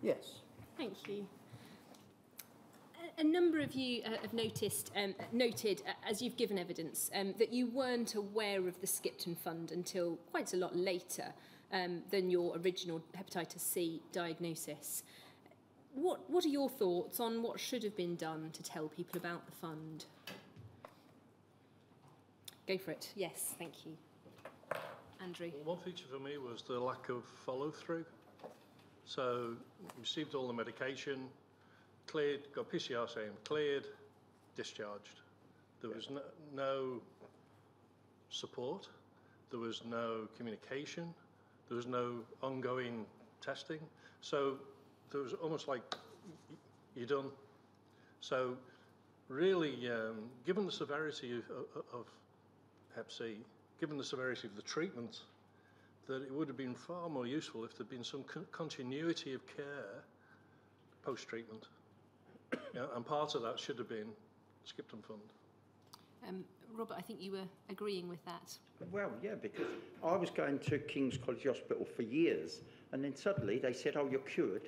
Yes. Thank you. A number of you have noted, as you've given evidence, that you weren't aware of the Skipton Fund until quite a lot later than your original hepatitis C diagnosis. What are your thoughts on what should have been done to tell people about the fund? Go for it. Yes, thank you. Andrew. Well, one feature for me was the lack of follow-through. So, received all the medication, cleared, got PCR saying cleared, discharged. There was no support, there was no communication, there was no ongoing testing. So there was almost like, you're done. So really, given the severity of Hep C, given the severity of the treatment, that it would have been far more useful if there'd been some continuity of care post-treatment. And part of that should have been Skipton Fund. Robert, I think you were agreeing with that. Well, yeah, because I was going to King's College Hospital for years, and then suddenly they said, oh, you're cured,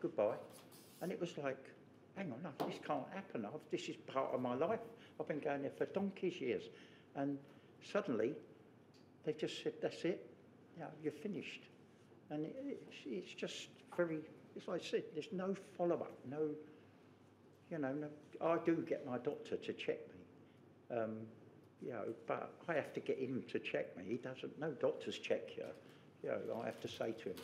goodbye. And it was like, hang on, no, this can't happen. This is part of my life. I've been going there for donkey's years. And suddenly, they just said, that's it, you're finished. And it's just very, it's like I said, there's no follow-up, no, no, I do get my doctor to check me, but I have to get him to check me. He doesn't, no doctors check you. I have to say to him,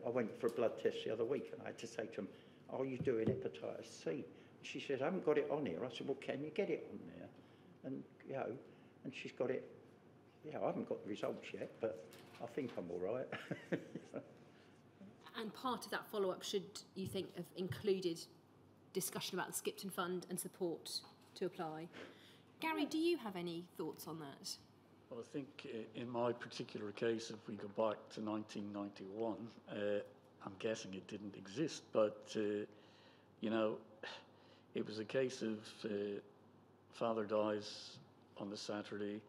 I went for a blood test the other week and I had to say to him, are you doing hepatitis C? She said, I haven't got it on here. I said, well, can you get it on there? And, and she's got it. I haven't got the results yet, but I think I'm all right. And part of that follow-up should, you think, have included discussion about the Skipton Fund and support to apply. Gary, do you have any thoughts on that? Well, I think in my particular case, if we go back to 1991, I'm guessing it didn't exist, but, it was a case of father dies on the Saturday,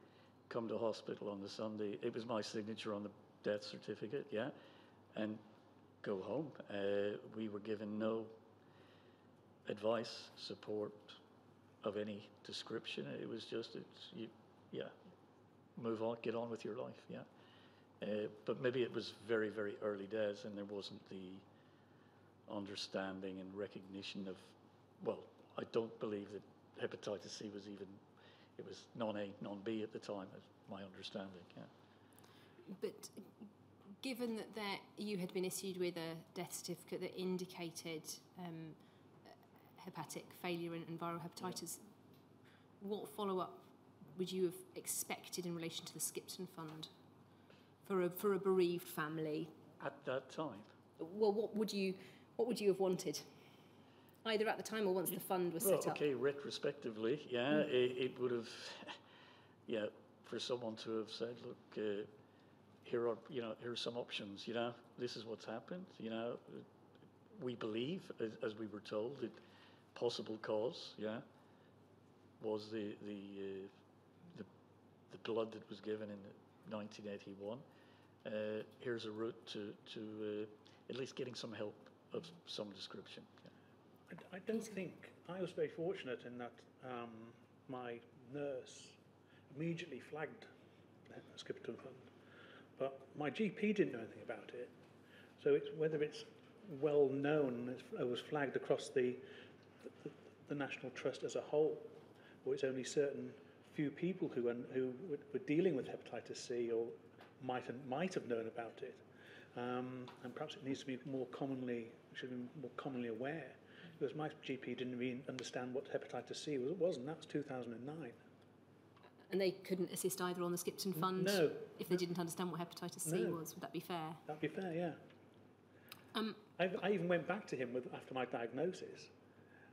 come to hospital on the Sunday. It was my signature on the death certificate, and go home. We were given no advice, support of any description. It was just, move on, get on with your life, but maybe it was very, very early days and there wasn't the understanding and recognition of, well, I don't believe that hepatitis C was even, it was non-A, non-B at the time, is my understanding, But given that you had been issued with a death certificate that indicated hepatic failure and viral hepatitis, what follow-up would you have expected in relation to the Skipton Fund for a bereaved family? At that time? Well, what would you have wanted? Either at the time or once the fund was set up? Okay, retrospectively, it would have, for someone to have said, look, here are some options, this is what's happened, we believe, as we were told, that possible cause, was the blood that was given in 1981. Here's a route to at least getting some help of some description. I don't think, I was very fortunate in that my nurse immediately flagged the Skipton Fund, but my GP didn't know anything about it. So whether it's well known, it was flagged across the National Trust as a whole, or it's only certain few people who were dealing with hepatitis C or might have known about it, and perhaps it needs to be should be more commonly aware. Because my GP didn't really understand what hepatitis C was, and that was 2009. And they couldn't assist either on the Skipton Fund? No. If they didn't understand what hepatitis C was, would that be fair? That'd be fair, yeah. I even went back to him after my diagnosis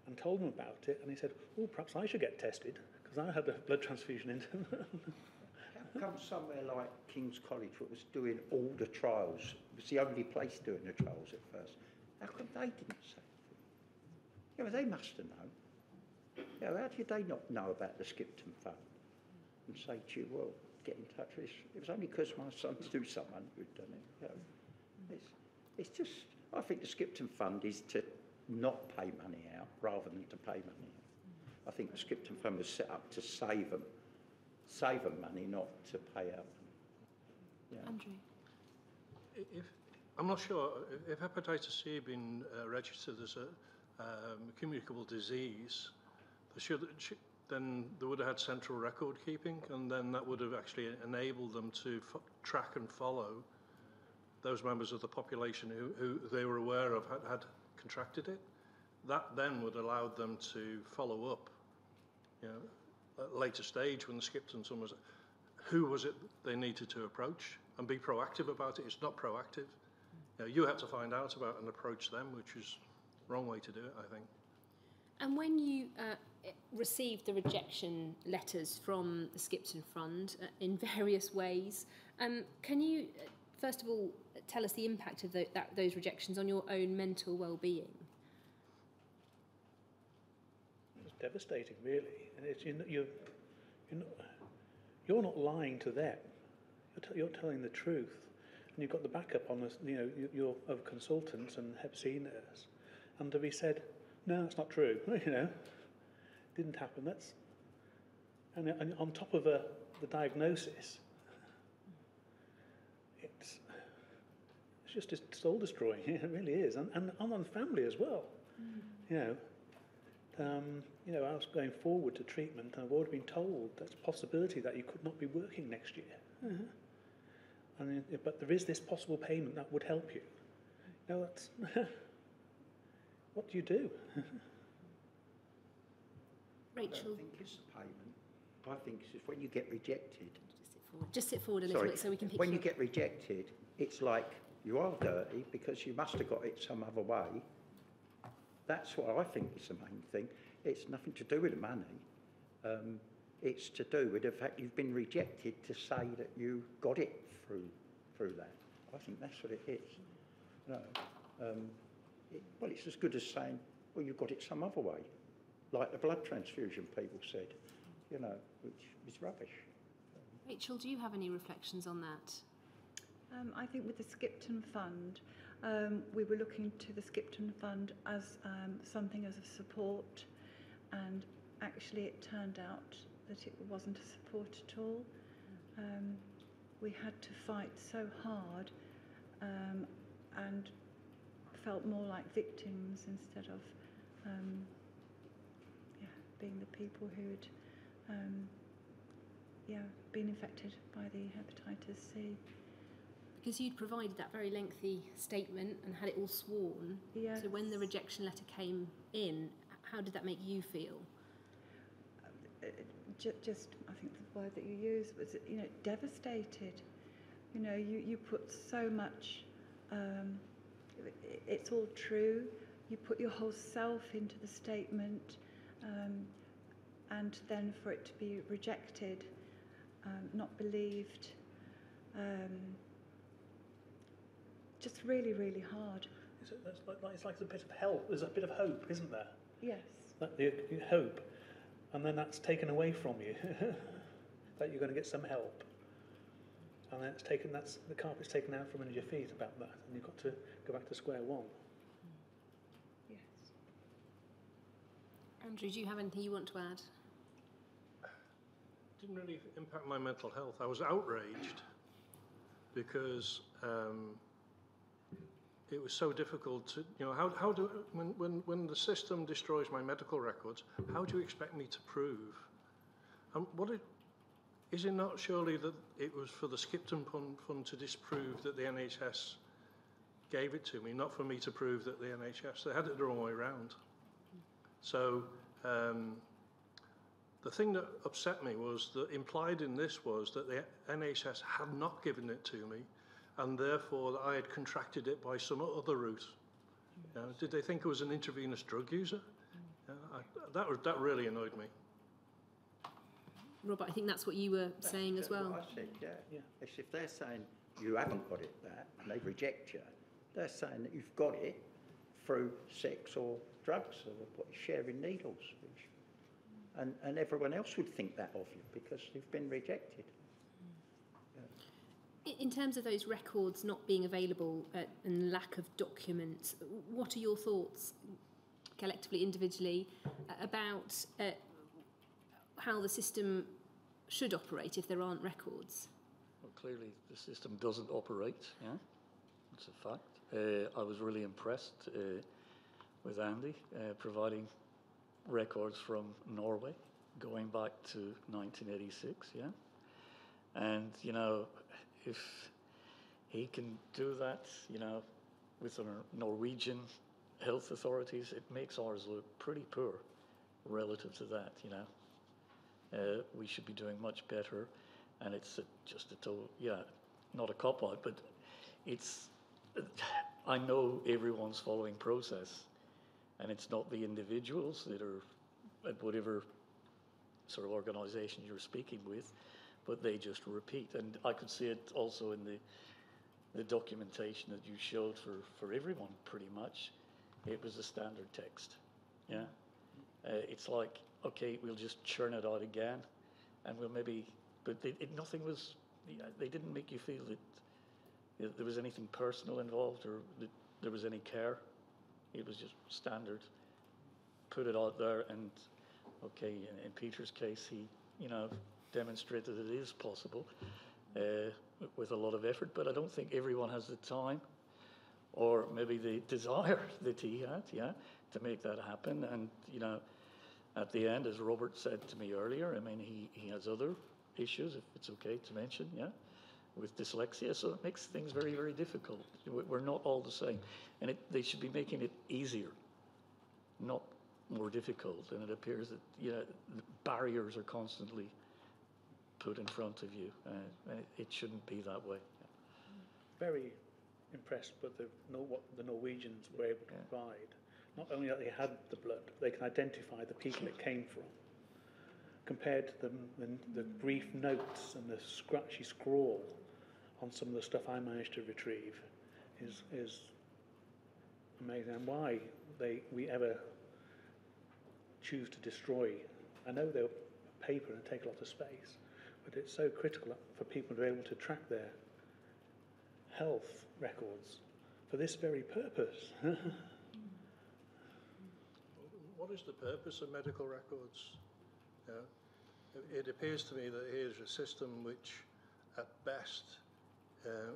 and told him about it, and he said, oh, perhaps I should get tested, because I had a blood transfusion into him. How come somewhere like King's College, that was doing all the trials, was the only place doing the trials at first, how come they didn't say? Well, they must have known. How did they not know about the Skipton Fund? And say to you, well, get in touch with us. It was only because my son knew someone who'd done it. It's just, I think the Skipton Fund is to not pay money out rather than to pay money out. I think the Skipton Fund was set up to save them money, not to pay out money. Yeah. Andrew? If, I'm not sure, if hepatitis C had been registered as a communicable disease, then they would have had central record keeping, and then that would have actually enabled them to track and follow those members of the population who they were aware of had contracted it. That then would allow them to follow up, you know, at a later stage when the Skipton Fund was, who was it they needed to approach and be proactive about it. It's not proactive. You know, you had to find out about and approach them, which is the wrong way to do it, I think. And when you received the rejection letters from the Skipton Fund in various ways, can you, first of all, tell us the impact of those rejections on your own mental well-being? It's devastating, really. And it's, you're not lying to them. You're telling the truth. And you've got the backup on this, your of consultants and Hep C nurse. And to be said, no, that's not true. Didn't happen. And on top of the diagnosis, it's just soul destroying. It really is, and on the family as well. I was going forward to treatment, and I've already been told there's a possibility that you could not be working next year. But there is this possible payment that would help you. That's what do you do? Rachel? I don't think it's the payment. I think it's when you get rejected. Just sit forward a little bit so we can picture. When you get rejected, it's like you are dirty because you must have got it some other way. That's what I think is the main thing. It's nothing to do with the money. It's to do with the fact you've been rejected to say that you got it through that. I think that's what it is. Well, it's as good as saying, well, you got it some other way, like the blood transfusion people said, which is rubbish. Rachel, do you have any reflections on that? I think with the Skipton Fund, we were looking to the Skipton Fund as something as a support, and actually it turned out that it wasn't a support at all. We had to fight so hard and felt more like victims instead of being the people who'd been infected by the hepatitis C. Because you'd provided that very lengthy statement and had it all sworn. Yes. So when the rejection letter came in, how did that make you feel? Just, I think the word that you used was, devastated. You put so much, it's all true. You put your whole self into the statement, and then for it to be rejected, not believed, just really, really hard. It's like a bit of help. There's a bit of hope, isn't there? Yes. The hope, and then that's taken away from you. That you're going to get some help, and then the carpet's taken out from under your feet about that, and you've got to go back to square one. Yes. Andrew, do you have anything you want to add? Didn't really impact my mental health. I was outraged because it was so difficult to, how do, when the system destroys my medical records, how do you expect me to prove? And is it not surely that it was for the Skipton Fund to disprove that the NHS gave it to me, not for me to prove that the NHS, they had it the wrong way around. So the thing that upset me was that implied in this was that the NHS had not given it to me, and therefore that I had contracted it by some other route. Did they think I was an intravenous drug user? That really annoyed me. Robert, I think that's what you were saying as well. What I said, yeah. If they're saying you haven't got it, and they reject you, they're saying that you've got it through sex or drugs or sharing needles, and everyone else would think that of you because you've been rejected. In terms of those records not being available and lack of documents, what are your thoughts, collectively, individually, about how the system should operate if there aren't records? Well, clearly the system doesn't operate, yeah, it's a fact. I was really impressed with Andy providing records from Norway going back to 1986, yeah. And, you know, if he can do that, you know, with our Norwegian health authorities, it makes ours look pretty poor relative to that, you know. We should be doing much better, and it's just a total, yeah, not a cop-out, but it's, I know everyone's following process, and it's not the individuals that are at whatever sort of organisation you're speaking with, but they just repeat. And I could see it also in the documentation that you showed for everyone, pretty much. It was a standard text, yeah. It's like, okay, we'll just churn it out again, and we'll maybe, but nothing was, they didn't make you feel that there was anything personal involved or that there was any care. It was just standard. Put it out there, and okay, in Peter's case, he, you know, demonstrated it is possible with a lot of effort, but I don't think everyone has the time or maybe the desire that he had, yeah, to make that happen. And, you know, at the end, as Robert said to me earlier, I mean, he has other issues, if it's okay to mention, yeah, with dyslexia, so it makes things very, very difficult. We're not all the same, and they should be making it easier, not more difficult. And it appears that, you know, the barriers are constantly put in front of you, and it shouldn't be that way. Very impressed with what the Norwegians were able to provide. Not only that they had the blood, they can identify the people it came from. Compared to the brief notes and the scratchy scrawl on some of the stuff I managed to retrieve is amazing. And why we ever choose to destroy. I know they're paper and take a lot of space, but it's so critical for people to be able to track their health records for this very purpose. What is the purpose of medical records? It appears to me that here's a system which, at best,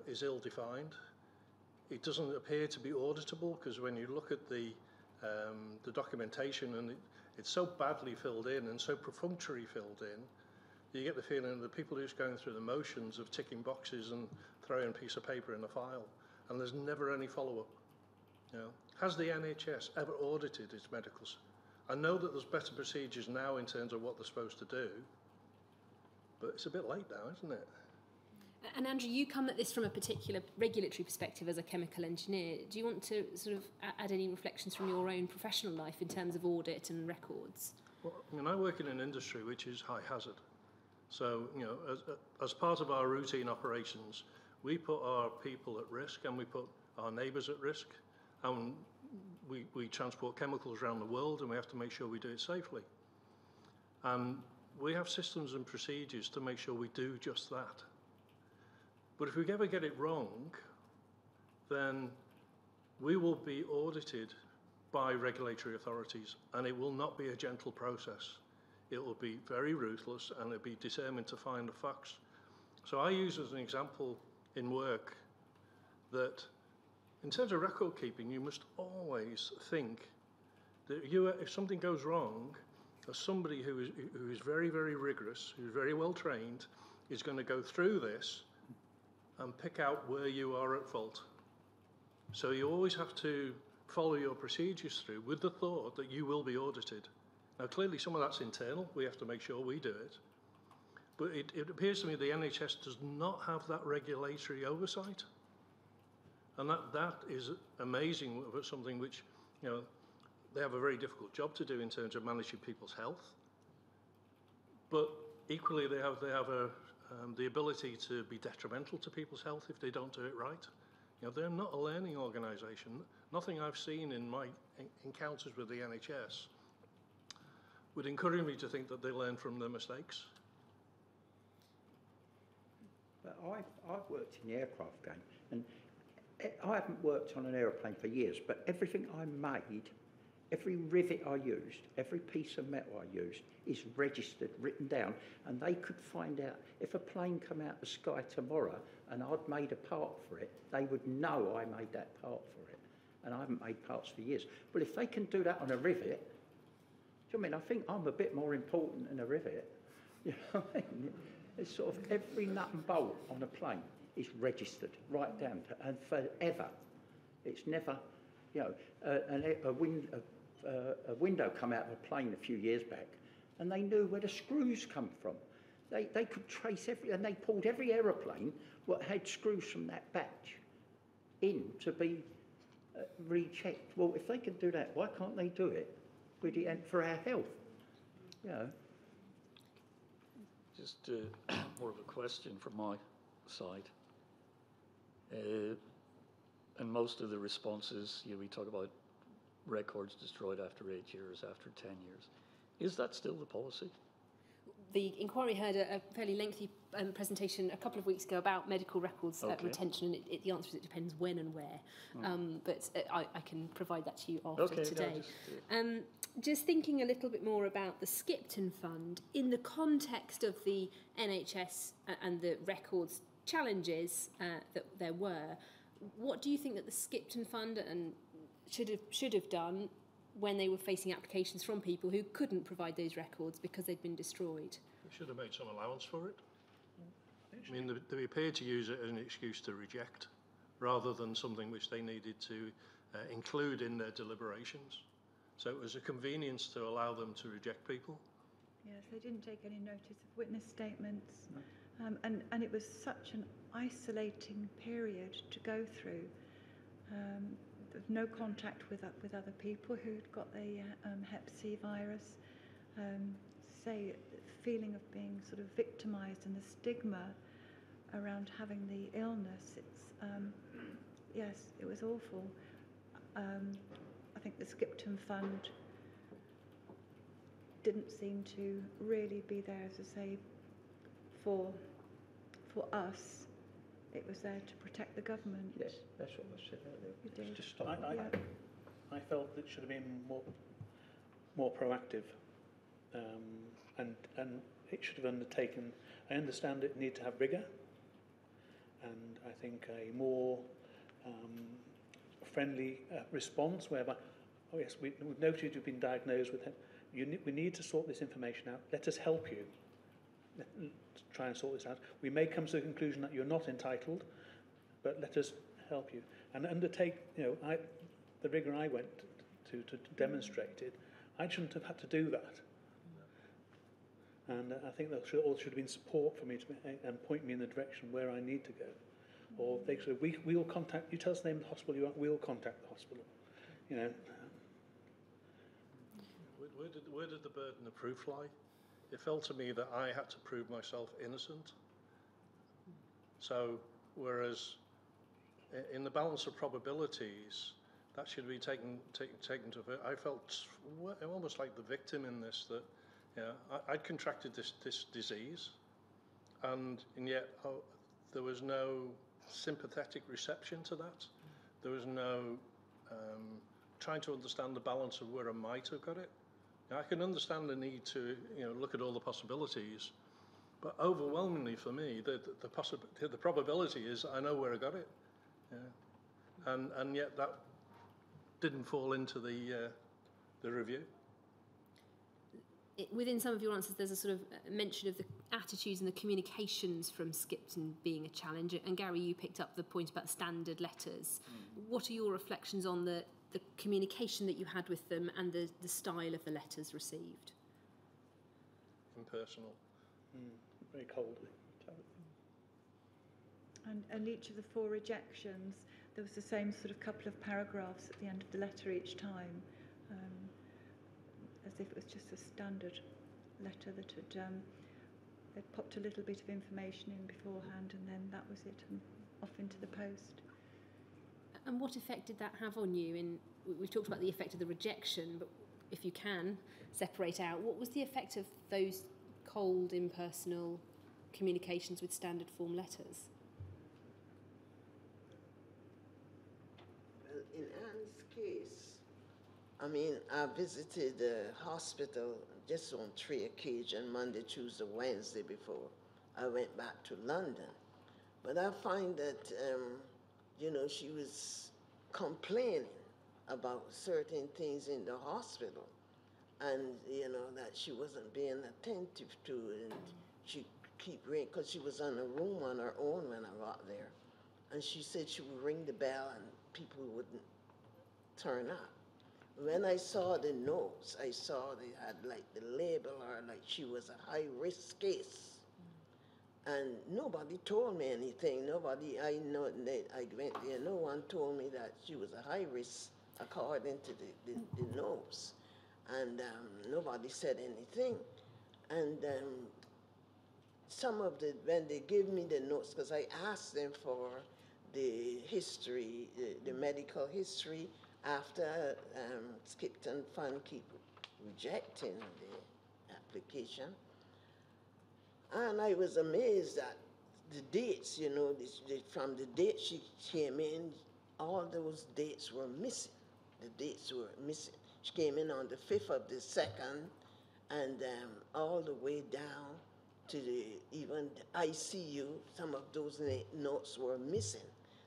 is ill-defined. It doesn't appear to be auditable, because when you look at the documentation, and it's so badly filled in and so perfunctory filled in, you get the feeling that people are just going through the motions of ticking boxes and throwing a piece of paper in a file, and there's never any follow-up. You know, has the NHS ever audited its medicals? I know that there's better procedures now in terms of what they're supposed to do, but it's a bit late now, isn't it? And Andrew, you come at this from a particular regulatory perspective as a chemical engineer. Do you want to sort of add any reflections from your own professional life in terms of audit and records? Well, I mean, I work in an industry which is high hazard. So, you know, as part of our routine operations, we put our people at risk, and we put our neighbours at risk, and we transport chemicals around the world, and we have to make sure we do it safely. And we have systems and procedures to make sure we do just that. But if we ever get it wrong, then we will be audited by regulatory authorities, and it will not be a gentle process. It will be very ruthless, and it'll be determined to find the facts. So I use as an example in work that in terms of record keeping, you must always think that if something goes wrong, as somebody who is very, very rigorous, who's very well trained, is going to go through this and pick out where you are at fault. So you always have to follow your procedures through with the thought that you will be audited. Now, clearly, some of that's internal. We have to make sure we do it. But it appears to me the NHS does not have that regulatory oversight. And that is amazing for something which, you know, they have a very difficult job to do in terms of managing people's health. But equally, they have the ability to be detrimental to people's health if they don't do it right. You know, they're not a learning organisation. Nothing I've seen in my encounters with the NHS would encourage me to think that they learn from their mistakes. But I've worked in the aircraft game, and I haven't worked on an aeroplane for years, but everything I made, every rivet I used, every piece of metal I used is registered, written down, and they could find out if a plane come out of the sky tomorrow and I'd made a part for it, they would know I made that part for it. And I haven't made parts for years. But if they can do that on a rivet, do you know what I mean? I think I'm a bit more important than a rivet. You know what I mean? It's sort of every nut and bolt on a plane is registered right down to, and forever. It's never, you know, a window come out of a plane a few years back, and they knew where the screws come from. They could trace and they pulled every aeroplane what had screws from that batch in to be rechecked. Well, if they can do that, why can't they do it with the, for our health? You know. Just more of a question from my side. And most of the responses, we talk about records destroyed after 8 years, after 10 years. Is that still the policy? The inquiry had a fairly lengthy presentation a couple of weeks ago about medical records retention, and the answer is it depends when and where. But I can provide that to you after today. Just thinking a little bit more about the Skipton Fund in the context of the NHS and the records challenges that there were, what do you think that the Skipton Fund should have done when they were facing applications from people who couldn't provide those records because they'd been destroyed? We should have made some allowance for it. I mean, they appeared to use it as an excuse to reject, rather than something which they needed to include in their deliberations. So it was a convenience to allow them to reject people. Yes, they didn't take any notice of witness statements. No. And it was such an isolating period to go through. No contact with other people who'd got the Hep C virus. Say, feeling of being sort of victimised and the stigma around having the illness. It's yes, it was awful. I think the Skipton Fund didn't seem to really be there, as I say, for us. It was there to protect the government. Yes, that's what was said earlier. You did. To stop. I felt it should have been more proactive, and it should have undertaken. I understand it need to have rigour, and I think a more friendly response, whereby, oh yes, we've noted you've been diagnosed with it. We need to sort this information out. Let us help you. Let's try and sort this out. We may come to the conclusion that you're not entitled, but let us help you and undertake. You know, the rigour I went to demonstrate it. I shouldn't have had to do that. And I think there should have been support for me and point me in the direction where I need to go. Or they said, we will contact, you tell us the name of the hospital you want, we'll contact the hospital. You know. Where did the burden of proof lie? It felt to me that I had to prove myself innocent. So, whereas in the balance of probabilities, that should be taken to. I felt almost like the victim in this, that I'd contracted this disease, and yet there was no sympathetic reception to that. There was no trying to understand the balance of where I might have got it. Now, I can understand the need to look at all the possibilities, but overwhelmingly for me, the probability is I know where I got it, and yet that didn't fall into the review. Within some of your answers, there's a sort of mention of the attitudes and the communications from Skipton being a challenge. And Gary, you picked up the point about standard letters. What are your reflections on the communication that you had with them and the style of the letters received? Impersonal. Very coldly. And each of the 4 rejections, there was the same sort of couple of paragraphs at the end of the letter each time, as if it was just a standard letter that they'd popped a little bit of information in beforehand, and then that was it, and off into the post. And what effect did that have on you? We've talked about the effect of the rejection, but if you can separate out, what was the effect of those cold, impersonal communications with standard form letters? Well, in Anne's case, I mean, I visited the hospital just on 3 occasions, Monday, Tuesday, Wednesday, before I went back to London. But I find that, you know, she was complaining about certain things in the hospital, and, you know, that she wasn't being attentive to, and she keep ringing, because she was in a room on her own when I got there. And she said she would ring the bell and people wouldn't turn up. When I saw the notes, I saw they had like the label or like she was a high-risk case. And nobody told me anything. Nobody, I know that I went there, no one told me that she was a high risk according to the notes. And nobody said anything. And some of when they give me the notes, because I asked them for the history, the medical history, after Skipton Fund keep rejecting the application. And I was amazed at the dates, you know, from the date she came in, all those dates were missing. The dates were missing. She came in on the 5th of the 2nd, and all the way down to even the ICU, some of those notes were missing.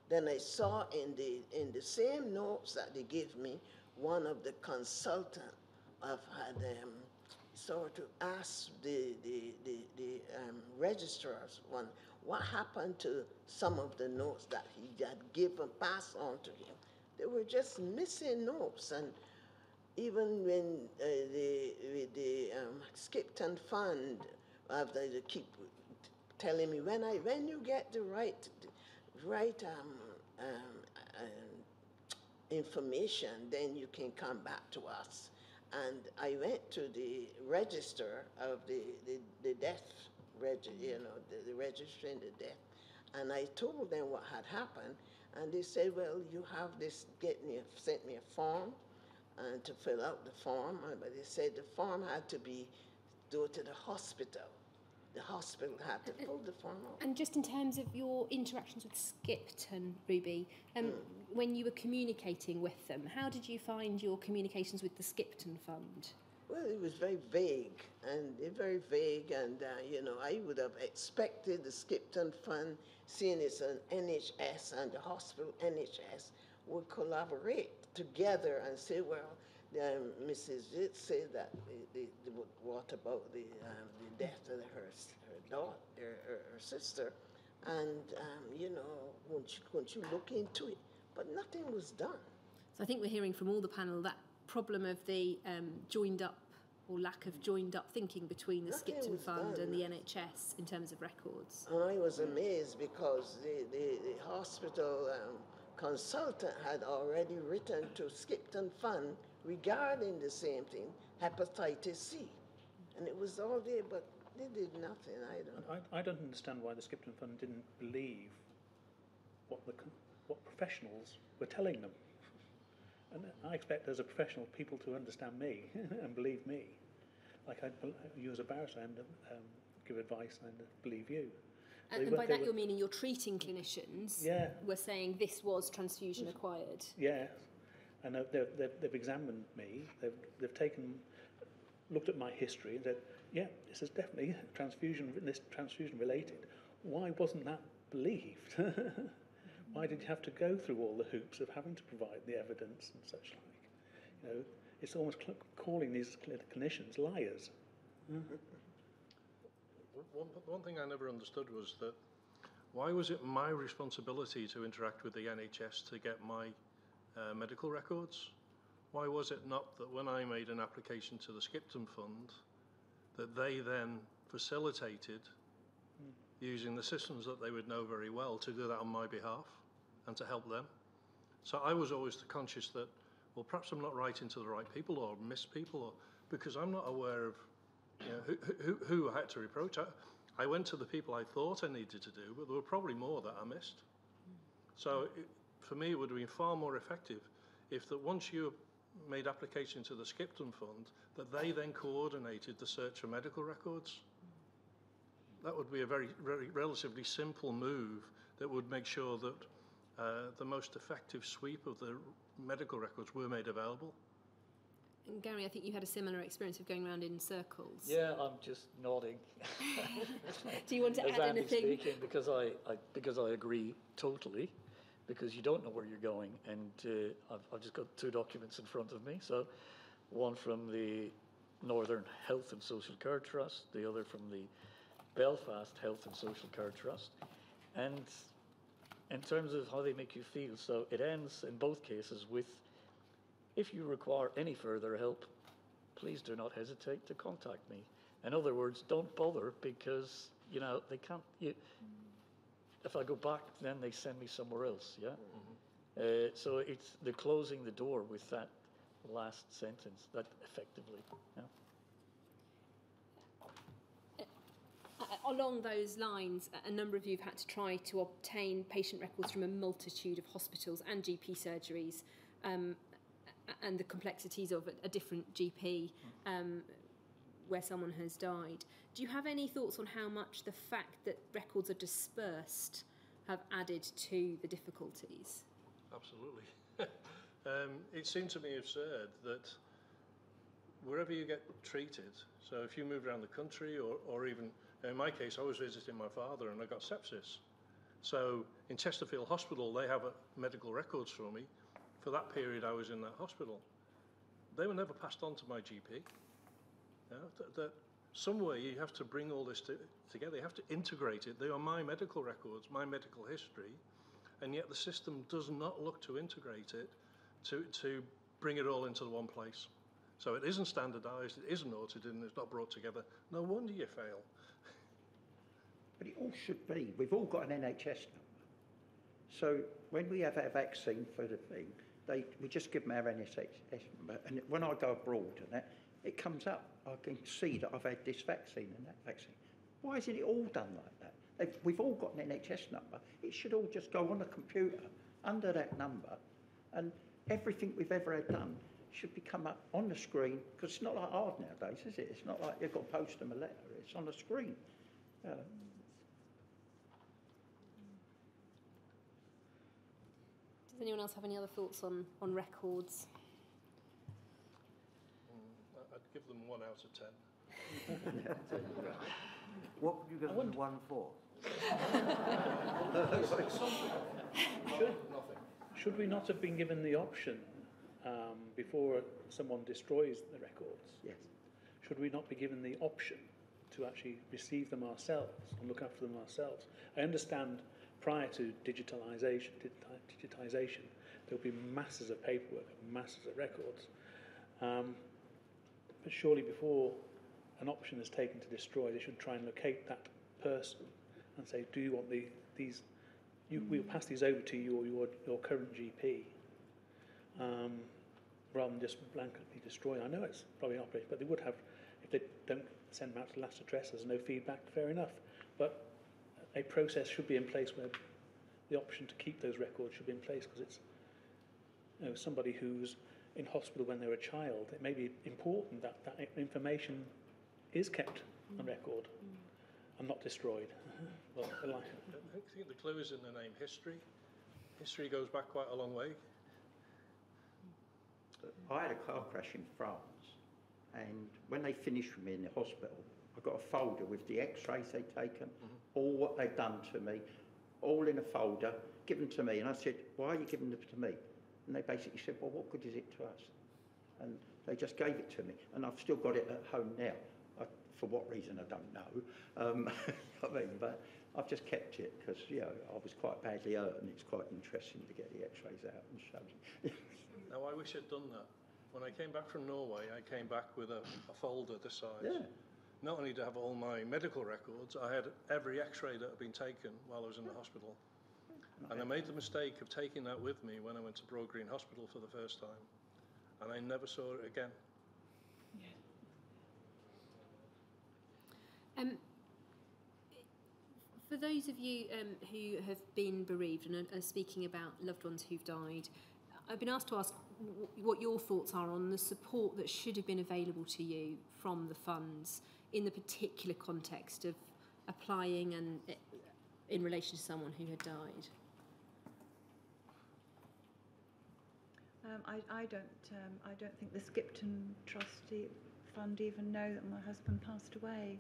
Then I saw in the same notes that they gave me, one of the consultants had sort of asked the registrars what happened to some of the notes that he had given, passed on to him. They were just missing notes. And even when the Skipton Fund, they keep telling me, when you get the right information, then you can come back to us. And I went to the register of the death, you know, the registering the death, and I told them what had happened, and they said, well, you have this, sent me a form and to fill out the form, but they said the form had to go to the hospital. The hospital had to fill the form out. And just in terms of your interactions with Skipton, Ruby, when you were communicating with them, how did you find your communications with the Skipton Fund? Well, it was very vague, and you know, I would have expected the Skipton Fund, seeing it's an NHS and the hospital NHS, would collaborate together and say, well, Mrs. Jitt said that what about the death of her daughter, her sister, and you know, won't you look into it? But nothing was done. So I think we're hearing from all the panel that problem of the joined up or lack of joined up thinking between the Skipton Fund and the NHS in terms of records. And I was amazed because the hospital consultant had already written to Skipton Fund regarding the same thing, hepatitis C. And it was all there, but they did nothing. I don't understand why the Skipton Fund didn't believe what professionals were telling them. And I expect as a professional people to understand me and believe me. Like you as a barrister, and give advice and believe you. And by that you're meaning your treating clinicians were saying this was transfusion acquired? Yeah, and they've examined me, they've looked at my history and said, yeah, this is definitely transfusion related. Why wasn't that believed? Why did you have to go through all the hoops of having to provide the evidence and such like? You know, it's almost calling these clinicians liars. One thing I never understood was that why was it my responsibility to interact with the NHS to get my medical records? Why was it not that when I made an application to the Skipton Fund that they then facilitated using the systems that they would know very well to do that on my behalf and to help them? So I was always conscious that, well, perhaps I'm not writing to the right people or miss people, or because I'm not aware of who I had to reproach. I went to the people I thought I needed to do, but there were probably more that I missed. So for me, it would have been far more effective if that once you made application to the Skipton Fund, that they then coordinated the search for medical records. that would be a very, very relatively simple move that would make sure that the most effective sweep of the medical records were made available. And Gary, I think you had a similar experience of going around in circles. Yeah, I'm just nodding. Do you want to As add Andy's anything? speaking, because I agree totally, because you don't know where you're going, and I've just got 2 documents in front of me. So, one from the Northern Health and Social Care Trust, the other from the Belfast Health and Social Care Trust, and in terms of how they make you feel, so it ends in both cases with, if you require any further help, please do not hesitate to contact me. In other words, don't bother, because, you know, they can't, if I go back, then they send me somewhere else, yeah? So it's the closing the door with that last sentence, that effectively, yeah? Along those lines, a number of you have had to try to obtain patient records from a multitude of hospitals and GP surgeries, and the complexities of a different GP where someone has died. Do you have any thoughts on how much the fact that records are dispersed have added to the difficulties? Absolutely. It seemed to me absurd that wherever you get treated, so if you move around the country, or even, in my case, I was visiting my father and I got sepsis. So in Chesterfield Hospital, they have medical records for me for that period I was in that hospital. They were never passed on to my GP. You know, that somewhere you have to bring all this together. You have to integrate it. They are my medical records, my medical history, and yet the system does not look to integrate it, to bring it all into the one place. So it isn't standardised, it isn't audited, and it's not brought together. No wonder you fail. But it all should be. We've all got an NHS number. So when we have our vaccine for the thing, we just give them our NHS number. And when I go abroad and it comes up. I can see that I've had this vaccine and that vaccine. Why isn't it all done like that? If we've all got an NHS number. It should all just go on the computer under that number, and everything we've ever had done should be come up on the screen, because it's not like hard nowadays, is it? It's not like you've got to post them a letter. It's on the screen. Does anyone else have any other thoughts on records? I'd give them 1 out of 10. What would you give them 1 for? Should we not have been given the option before someone destroys the records? Yes. Should we not be given the option to actually receive them ourselves and look after them ourselves? I understand prior to digitalisation, there will be masses of paperwork, masses of records. But surely before an option is taken to destroy, they should try and locate that person and say, do you want these? We'll pass these over to you or your current GP, rather than just blanketly destroying. I know it's probably an operation, but they would have, if they don't send them out to last address, there's no feedback, fair enough. But a process should be in place where the option to keep those records should be in place, because it's, you know, somebody who's in hospital when they're a child, it may be important that that information is kept on record and not destroyed. Well, I think the clue is in the name history. History goes back quite a long way. I had a car crash in France, and when they finished with me in the hospital, I got a folder with the x-rays they'd taken, all what they'd done to me, all in a folder, given to me. And I said, why are you giving them to me? And they basically said, well, what good is it to us? And they just gave it to me. And I've still got it at home now. For what reason, I don't know. I mean, but I've just kept it because, you know, I was quite badly hurt, and it's quite interesting to get the x-rays out and show you. Now, I wish I'd done that. When I came back from Norway, I came back with a folder this size. Yeah. Not only to have all my medical records, I had every x-ray that had been taken while I was in the hospital. And I made the mistake of taking that with me when I went to Broad Green Hospital for the first time. And I never saw it again. For those of you who have been bereaved and are speaking about loved ones who've died, I've been asked to ask what your thoughts are on the support that should have been available to you from the funds in the particular context of applying and in relation to someone who had died? I don't think the Skipton Trustee Fund even know that my husband passed away.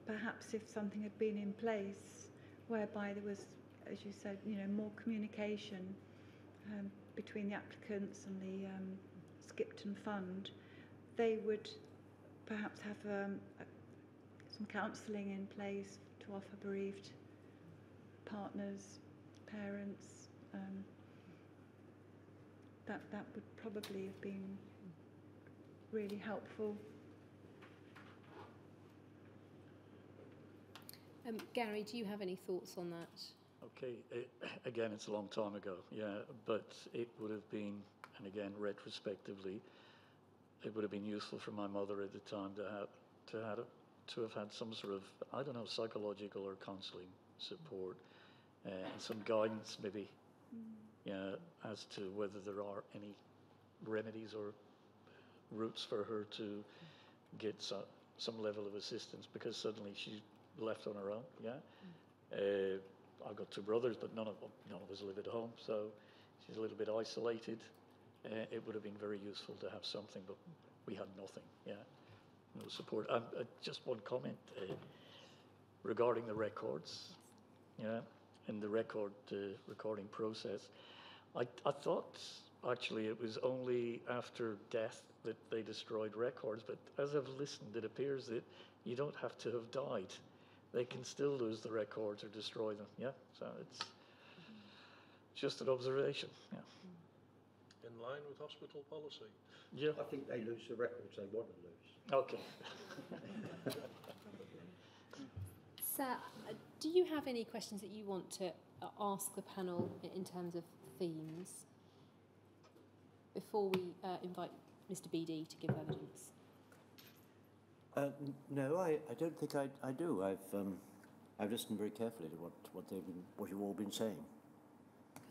Perhaps if something had been in place whereby there was, as you said, more communication between the applicants and the Skipton Fund, they would perhaps have some counselling in place to offer bereaved partners, parents. That would probably have been really helpful. Gary, do you have any thoughts on that? Okay, again, it's a long time ago, yeah, but it would have been, and again, retrospectively, it would have been useful for my mother at the time to have had some sort of, I don't know, psychological or counselling support and some guidance, maybe, as to whether there are any remedies or routes for her to get some level of assistance, because suddenly she's left on her own. I've got two brothers, but none of us live at home, so she's a little bit isolated. It would have been very useful to have something, but we had nothing. No support. Just one comment regarding the records. In the recording process, I thought actually it was only after death that they destroyed records, but as I've listened, it appears that you don't have to have died. They can still lose the records or destroy them. So it's just an observation. In line with hospital policy. I think they lose the records they want to lose. Okay. Sir, do you have any questions that you want to ask the panel in terms of themes before we invite Mr. BD to give evidence? No, I don't think I do. I've listened very carefully to what you've all been saying.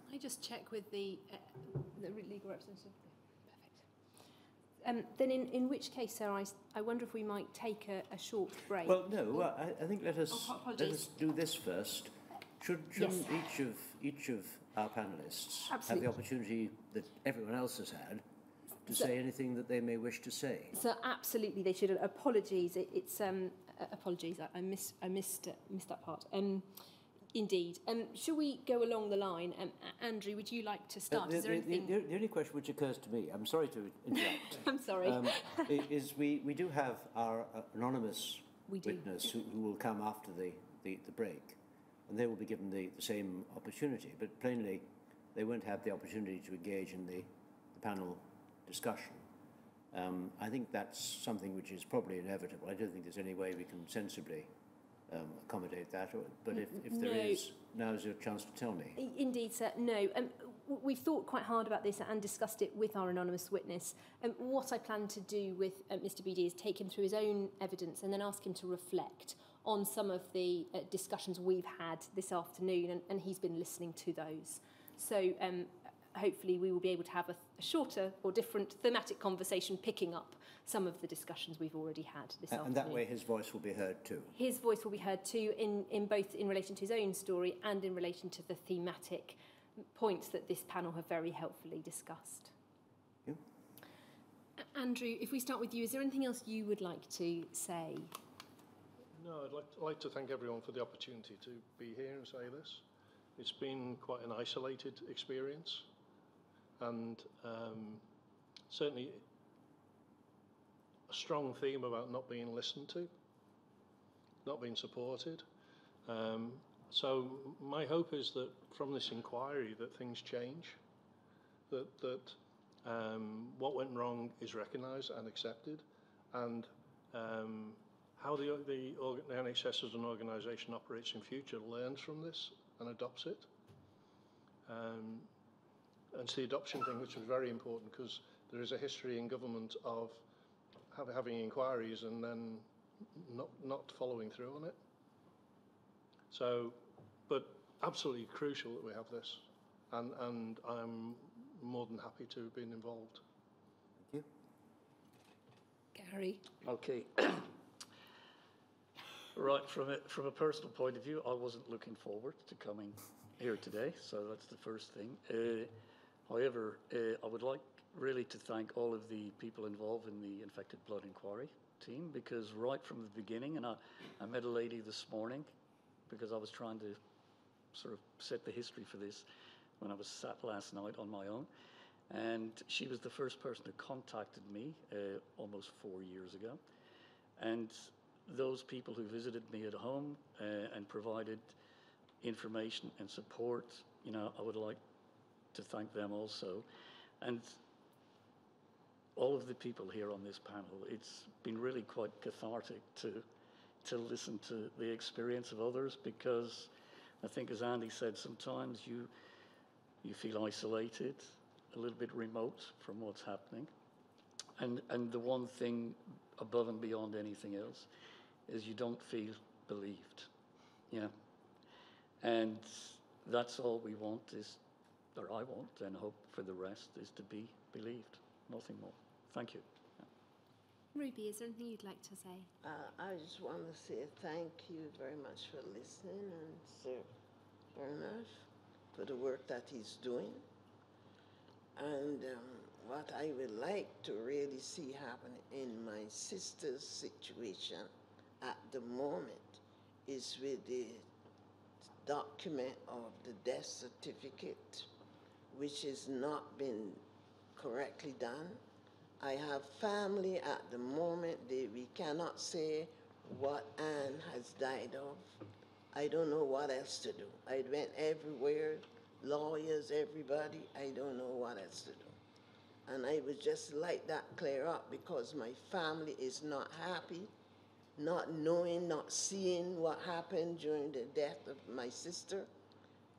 Can I just check with the legal representative? Perfect. Then in which case, sir, I wonder if we might take a short break. Well, no, I think let us do this first. Shouldn't Yes. each of our panellists have Absolutely. the opportunity that everyone else has had to say anything that they may wish to say? So absolutely, they should. Apologies. Apologies. I missed that part. Indeed. Shall we go along the line? Andrew, would you like to start? Is there anything? The only question which occurs to me, I'm sorry to interrupt. I'm sorry. Is we do have our anonymous We do. witness who will come after the break, and they will be given the same opportunity, but plainly they won't have the opportunity to engage in the panel discussion. I think that's something which is probably inevitable. I don't think there's any way we can sensibly accommodate that, but if there is, now's your chance to tell me. Indeed, sir. No. We've thought quite hard about this and discussed it with our anonymous witness. What I plan to do with Mr. BD is take him through his own evidence and then ask him to reflect on some of the discussions we've had this afternoon, and he's been listening to those. So hopefully we will be able to have a shorter or different thematic conversation picking up some of the discussions we've already had this afternoon. And that way his voice will be heard too. His voice will be heard too, in both in relation to his own story and in relation to the thematic points that this panel have very helpfully discussed. Yeah. Andrew, if we start with you, is there anything else you would like to say? No, I'd like to thank everyone for the opportunity to be here and say this. It's been quite an isolated experience, and certainly a strong theme about not being listened to, not being supported. So my hope is that from this inquiry that things change, that what went wrong is recognised and accepted, and how the NHS as an organisation operates in future learns from this and adopts it. And it's the adoption thing which was very important, because there is a history in government of having inquiries and then not following through on it. So, but absolutely crucial that we have this, and I'm more than happy to have been involved. Thank you. Gary? Okay. Right, from a personal point of view, I wasn't looking forward to coming here today, so that's the first thing. However, I would like really to thank all of the people involved in the Infected Blood Inquiry team, because right from the beginning, and I met a lady this morning because I was trying to sort of set the history for this when I was sat last night on my own, and she was the first person who contacted me almost 4 years ago. And those people who visited me at home and provided information and support, you know, I would like to thank them also. And all of the people here on this panel, it's been really quite cathartic to listen to the experience of others, because I think, as Andy said, sometimes you feel isolated, a little bit remote from what's happening. And the one thing above and beyond anything else is you don't feel believed. Yeah. And that's all we want is, or I want and hope for the rest, is to be believed. Nothing more. Thank you. Ruby, is there anything you'd like to say? I just want to say thank you very much for listening, and Sir Bernard for the work that he's doing. And what I would like to really see happen in my sister's situation at the moment is with the document of the death certificate, which has not been correctly done. I have family at the moment. We cannot say what Anne has died of. I don't know what else to do. I went everywhere, lawyers, everybody. I don't know what else to do. And I would just like that clear up, because my family is not happy, not knowing, not seeing what happened during the death of my sister.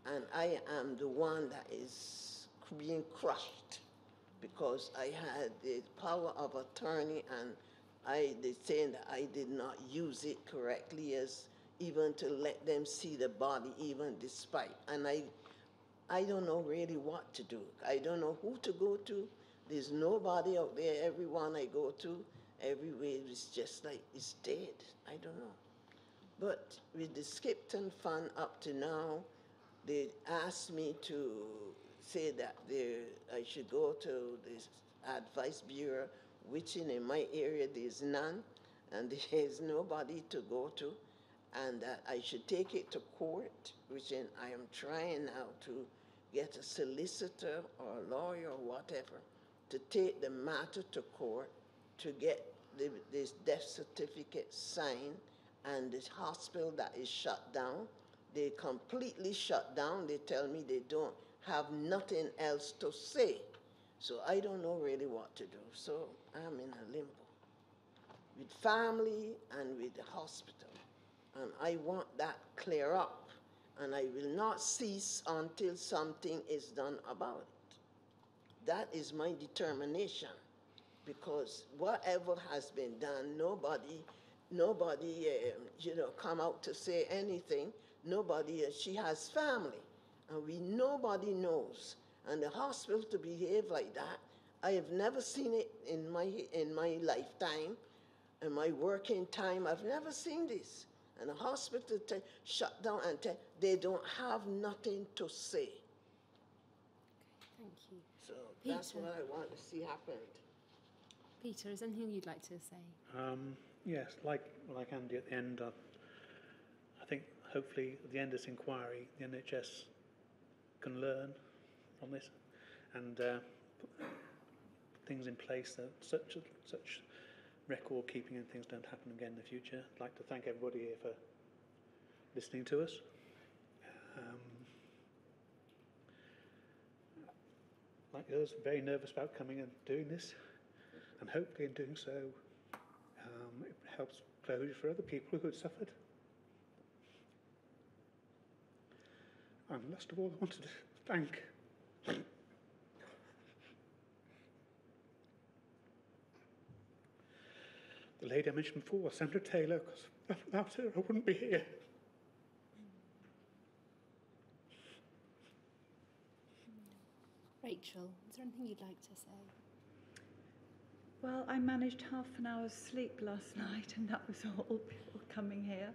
And I am the one that is being crushed, because I had the power of attorney, and they saying that I did not use it correctly, as even to let them see the body, even despite. And I don't know really what to do. I don't know who to go to. There's nobody out there. Everyone I go to, everywhere is just like it's dead. I don't know. But with the Skipton Fund up to now, they asked me to say that I should go to this advice bureau, which in my area there's none, and there's nobody to go to, and that I should take it to court, which I am trying now to get a solicitor or a lawyer or whatever to take the matter to court to get this death certificate signed, and this hospital that is shut down, they completely shut down. They tell me they don't have nothing else to say. So I don't know really what to do. So I'm in a limbo with family and with the hospital. And I want that clear up. And I will not cease until something is done about it. That is my determination. Because whatever has been done, nobody come out to say anything. Nobody, she has family. And nobody knows. And the hospital to behave like that, I have never seen it in my lifetime, in my working time. I've never seen this. And the hospital shut down and they don't have nothing to say. Thank you. So Peter. That's what I want to see happen. Peter, is there anything you'd like to say? Yes, like Andy at the end, I think hopefully at the end of this inquiry, the NHS can learn from this and put things in place that such record keeping and things don't happen again in the future. I'd like to thank everybody here for listening to us. Like us, very nervous about coming and doing this, and hopefully in doing so it helps closure for other people who had suffered. And last of all, I wanted to thank the lady I mentioned before, Sandra Taylor, because without her I wouldn't be here. Rachel, is there anything you'd like to say? Well, I managed half an hour's sleep last night, and that was all people coming here.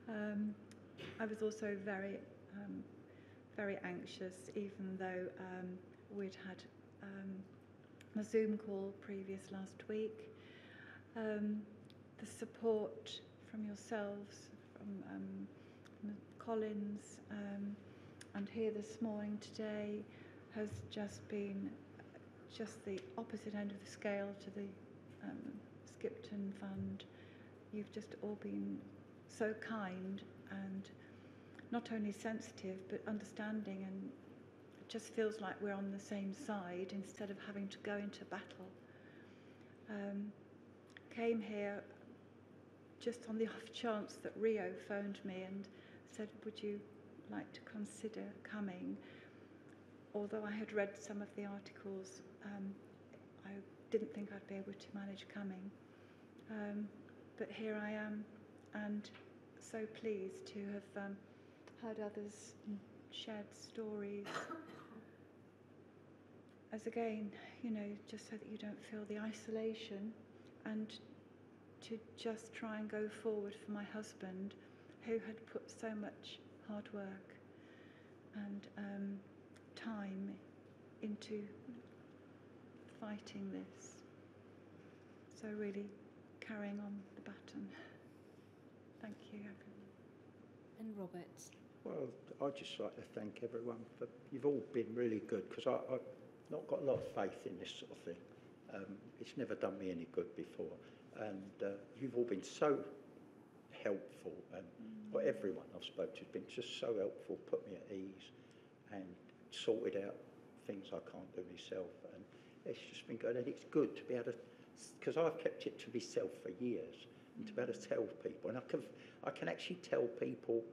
I was also very anxious, even though we'd had a Zoom call previous last week. The support from yourselves, from Collins, and here this morning today has just been just the opposite end of the scale to the Skipton Fund. You've just all been so kind and not only sensitive but understanding, and it just feels like we're on the same side instead of having to go into battle. Came here just on the off chance that Rio phoned me and said, would you like to consider coming? Although I had read some of the articles, I didn't think I'd be able to manage coming. But here I am, and so pleased to have heard others shared stories. As again, you know, just so that you don't feel the isolation, and to just try and go forward for my husband, who had put so much hard work and time into fighting this. So really carrying on the baton. Thank you, everyone. And Robert? Well, I'd just like to thank everyone for, you've all been really good, because I've not got a lot of faith in this sort of thing. It's never done me any good before. And you've all been so helpful, and well, everyone I've spoken to has been just so helpful, put me at ease and sorted out things I can't do myself. And it's just been good, and it's good to be able to, because I've kept it to myself for years, and to be able to tell people, and I can actually tell people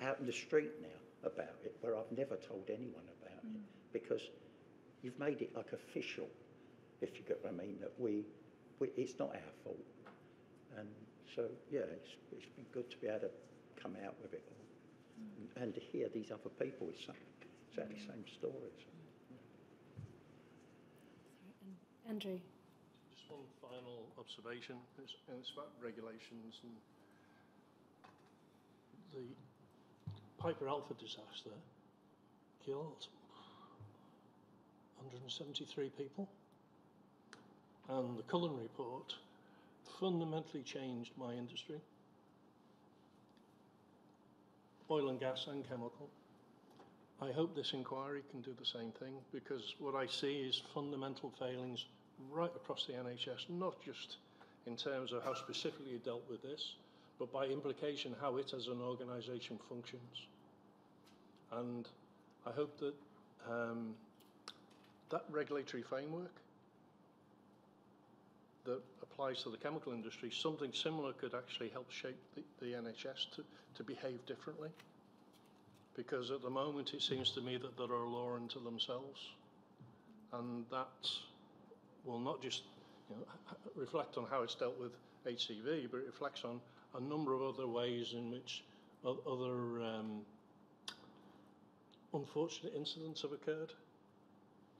out in the street now about it, where I've never told anyone about it, because you've made it like official, if you get what I mean, that it's not our fault. And so, yeah, it's been good to be able to come out with it all, and to hear these other people with exactly the same stories. Andrew? Just one final observation, and it's about regulations. And the Piper Alpha disaster killed 173 people, and the Cullen report fundamentally changed my industry, oil and gas and chemical. I hope this inquiry can do the same thing, because what I see is fundamental failings right across the NHS, not just in terms of how specifically it dealt with this, but by implication how it as an organisation functions. And I hope that that regulatory framework that applies to the chemical industry, something similar could actually help shape the NHS to behave differently. Because at the moment it seems to me that they're a law unto themselves, and that will not just reflect on how it's dealt with HCV, but it reflects on a number of other ways in which other unfortunate incidents have occurred.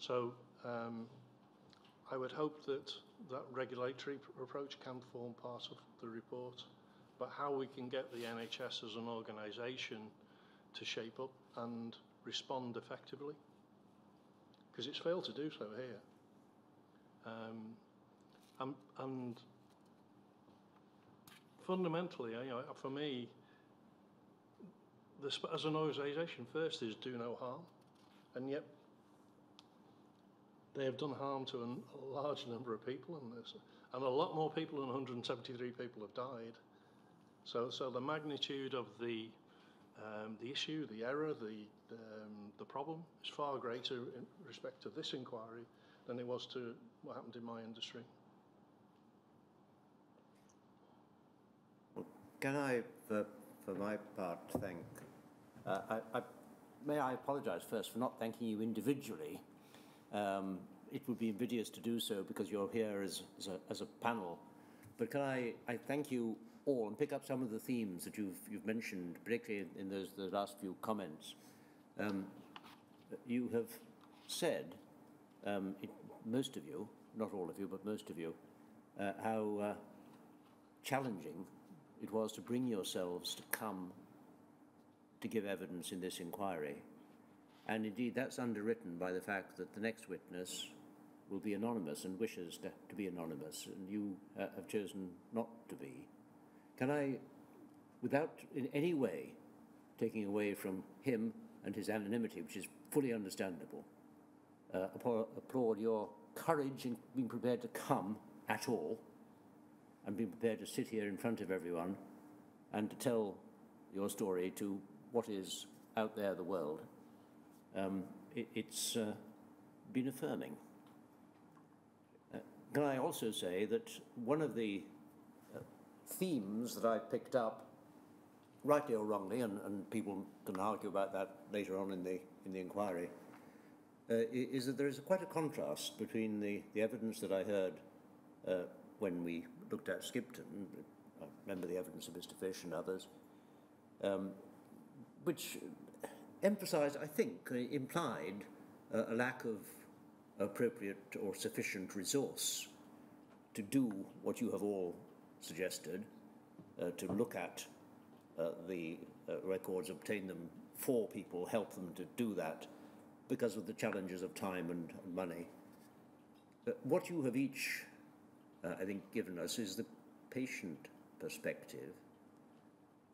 So I would hope that that regulatory approach can form part of the report, but how we can get the NHS as an organisation to shape up and respond effectively, because it's failed to do so here. And fundamentally, for me, as an organisation, first is do no harm, and yet they have done harm to a large number of people in this, and a lot more people than 173 people have died. So the magnitude of the issue, the error, the problem is far greater in respect to this inquiry than it was to what happened in my industry. Well, can I, for my part, thank... may I apologise first for not thanking you individually. It would be invidious to do so because you're here as a panel. But can I thank you all and pick up some of the themes that you've mentioned, particularly in those last few comments. You have said, most of you, not all of you, but most of you, how challenging it was to bring yourselves to come to give evidence in this inquiry. And indeed, that's underwritten by the fact that the next witness will be anonymous and wishes to be anonymous, and you have chosen not to be. Can I, without in any way taking away from him and his anonymity, which is fully understandable, applaud your courage in being prepared to come at all and being prepared to sit here in front of everyone and to tell your story to what is out there, the world. It's been affirming. Can I also say that one of the themes that I picked up, rightly or wrongly, and people can argue about that later on in the inquiry, is that there is quite a contrast between the evidence that I heard when we looked at Skipton. I remember the evidence of Mr. Fish and others, which emphasised, I think, implied a lack of appropriate or sufficient resource to do what you have all suggested, to look at the records, obtain them for people, help them to do that, because of the challenges of time and money. What you have each, I think, given us is the patient perspective.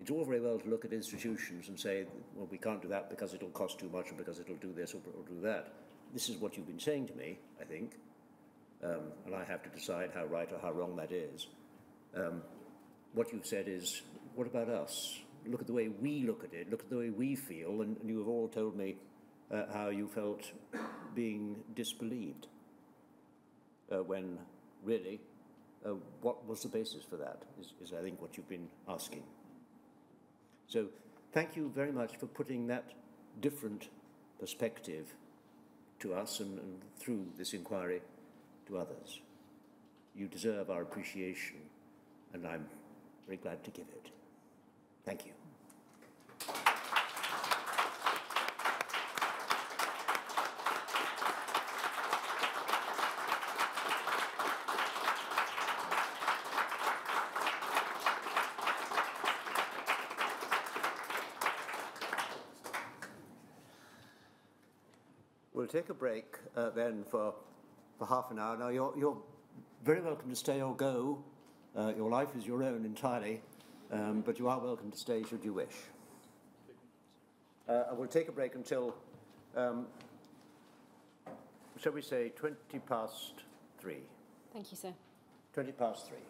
It's all very well to look at institutions and say, well, we can't do that because it'll cost too much or because it'll do this or do that. This is what you've been saying to me, I think, and I have to decide how right or how wrong that is. What you've said is, what about us? Look at the way we look at it, look at the way we feel, and you have all told me how you felt being disbelieved when really what was the basis for that is I think what you've been asking. So thank you very much for putting that different perspective to us and through this inquiry to others. You deserve our appreciation, and I'm very glad to give it. Thank you. We'll take a break then for half an hour. Now, you're very welcome to stay or go. Your life is your own entirely, but you are welcome to stay should you wish. I will take a break until, shall we say, 3:20. Thank you, sir. 3:20.